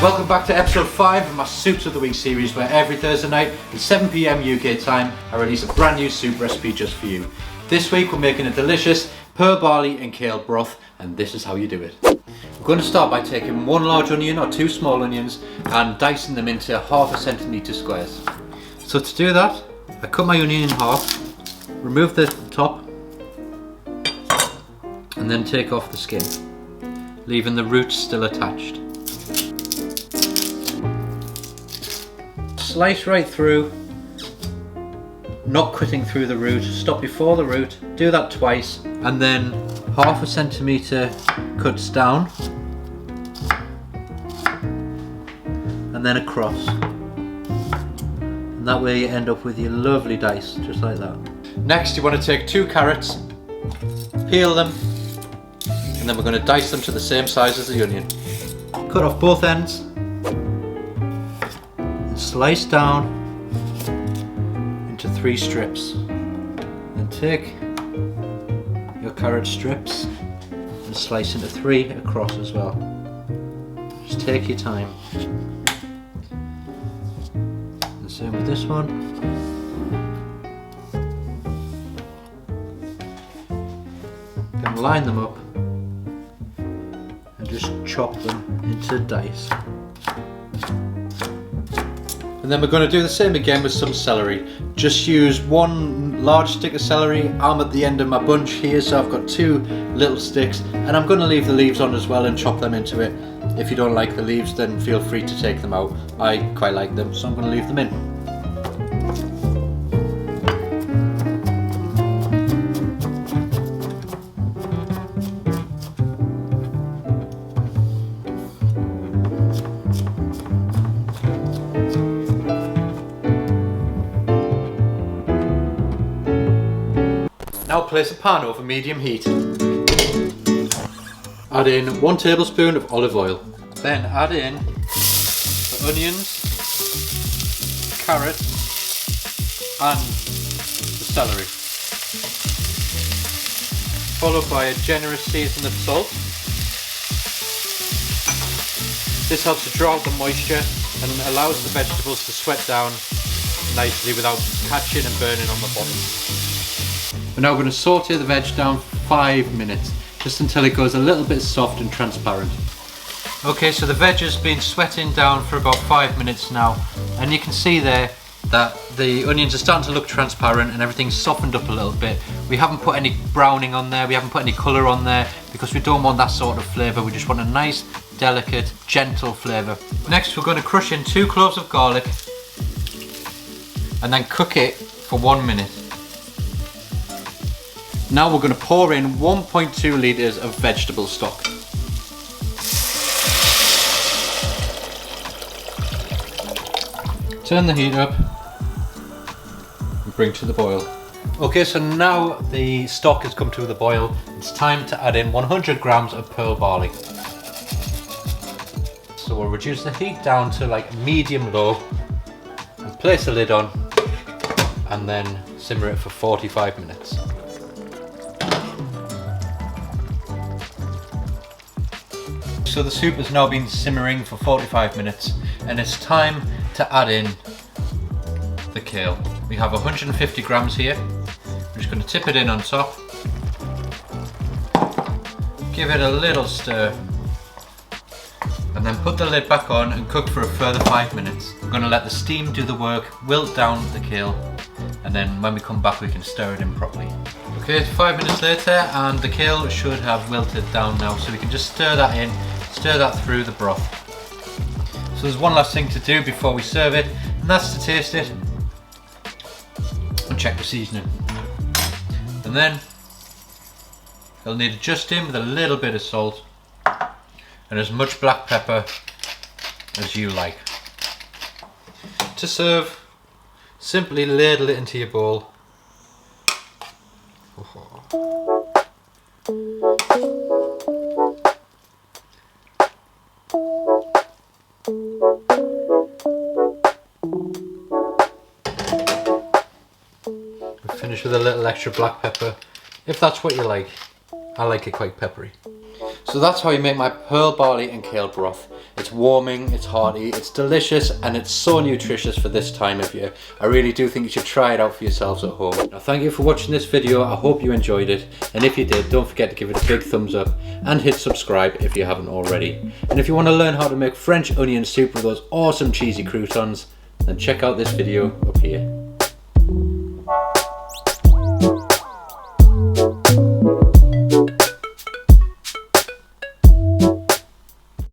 Welcome back to episode 5 of my Soups of the Week series, where every Thursday night at 7 PM UK time I release a brand new soup recipe just for you. This week we're making a delicious Pearl Barley and Kale Broth, and this is how you do it. We're going to start by taking one large onion or 2 small onions and dicing them into 1/2 centimetre squares. So to do that, I cut my onion in half, remove the top, and then take off the skin, leaving the roots still attached. Slice right through, not cutting through the root, stop before the root, do that twice, and then 1/2 centimetre cuts down, and then across. And that way you end up with your lovely dice, just like that. Next you want to take 2 carrots, peel them, and then we're going to dice them to the same size as the onion. Cut off both ends, slice down into 3 strips. Then take your carrot strips and slice into 3 across as well. Just take your time. And same with this one. Then line them up and just chop them into dice. And then we're going to do the same again with some celery. Just use 1 large stick of celery. I'm at the end of my bunch here, so I've got 2 little sticks, and I'm going to leave the leaves on as well and chop them into it. If you don't like the leaves, then feel free to take them out. I quite like them, so I'm going to leave them in. Now place a pan over medium heat. Add in 1 tablespoon of olive oil. Then add in the onions, carrots and the celery. Followed by a generous season of salt. This helps to draw out the moisture and allows the vegetables to sweat down nicely without catching and burning on the bottom. We're now going to saute the veg down for 5 minutes, just until it goes a little bit soft and transparent. Okay, so the veg has been sweating down for about 5 minutes now, and you can see there that the onions are starting to look transparent and everything's softened up a little bit. We haven't put any browning on there, we haven't put any colour on there, because we don't want that sort of flavour. We just want a nice, delicate, gentle flavour. Next we're going to crush in 2 cloves of garlic and then cook it for 1 minute. Now we're going to pour in 1.2 litres of vegetable stock. Turn the heat up and bring to the boil. Okay, so now the stock has come to the boil. It's time to add in 100 grams of pearl barley. So we'll reduce the heat down to like medium-low and place the lid on and then simmer it for 45 minutes. So the soup has now been simmering for 45 minutes and it's time to add in the kale. We have 150 grams here. We're just going to tip it in on top. Give it a little stir and then put the lid back on and cook for a further 5 minutes. We're going to let the steam do the work, wilt down the kale, and then when we come back we can stir it in properly. Okay, 5 minutes later and the kale should have wilted down now, so we can just stir that in. Stir that through the broth. So there's one last thing to do before we serve it, and that's to taste it and check the seasoning. And then you'll need adjusting with a little bit of salt and as much black pepper as you like. To serve, simply ladle it into your bowl. Finish with a little extra black pepper, if that's what you like. I like it quite peppery. So that's how you make my Pearl Barley and Kale Broth. It's it's warming, it's hearty, it's delicious, and it's so nutritious for this time of year. I really do think you should try it out for yourselves at home. Now, thank you for watching this video. I hope you enjoyed it, and if you did, don't forget to give it a big thumbs up and hit subscribe if you haven't already. And if you want to learn how to make French onion soup with those awesome cheesy croutons, then check out this video up here.